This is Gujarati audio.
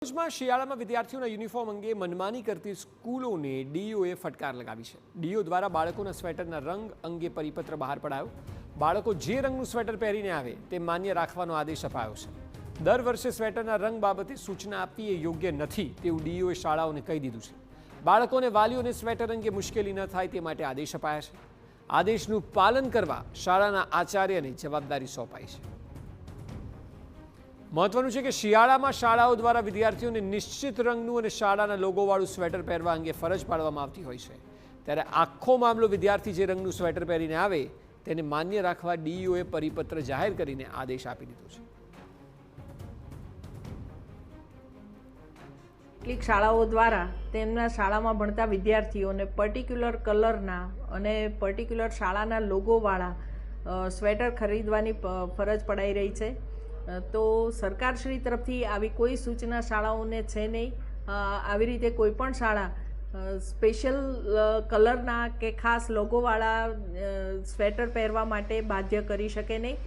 ભરૂચમાં શિયાળામાં વિદ્યાર્થીઓના યુનિફોર્મ અંગે મનમાની કરતી સ્કૂલોને ડીઈઓએ ફટકાર લગાવી છે। ડીઈઓ દ્વારા બાળકોના સ્વેટરના રંગ અંગે પરિપત્ર બહાર પડાયો। બાળકો જે રંગનું સ્વેટર પહેરીને આવે તે માન્ય રાખવાનો આદેશ અપાયો છે। દર વર્ષે સ્વેટરના રંગ બાબતે સૂચના આપવી એ યોગ્ય નથી તેવું ડીઈઓએ શાળાઓને કહી દીધું છે। બાળકોને વાલીઓને સ્વેટર અંગે મુશ્કેલી ન થાય તે માટે આદેશ અપાયા છે। આદેશનું પાલન કરવા શાળાના આચાર્યને જવાબદારી સોંપાઈ છે। મહત્વનું છે કે શિયાળામાં શાળાઓ દ્વારા વિદ્યાર્થીઓને નિશ્ચિત રંગનું અને શાળાના લોગોવાળું સ્વેટર પહેરવા અંગે ફરજ પાડવામાં આવતી હોય છે, ત્યારે આખો મામલો વિદ્યાર્થી જે રંગનું સ્વેટર પહેરીને આવે તેને માન્ય રાખવા ડીઈઓએ પરિપત્ર જાહેર કરીને આદેશ આપી દીધો છે। કેટલીક શાળાઓ દ્વારા તેમના શાળામાં ભણતા વિદ્યાર્થીઓને પર્ટિક્યુલર કલરના અને પર્ટિક્યુલર શાળાના લોગોવાળા સ્વેટર ખરીદવાની ફરજ પડાઈ રહી છે। તો સરકારશ્રી તરફથી આવી કોઈ સૂચના શાળાઓને છે નહીં। આવી રીતે કોઈ પણ શાળા સ્પેશિયલ કલરના કે ખાસ લોગોવાળા સ્વેટર પહેરવા માટે બાધ્ય કરી શકે નહીં।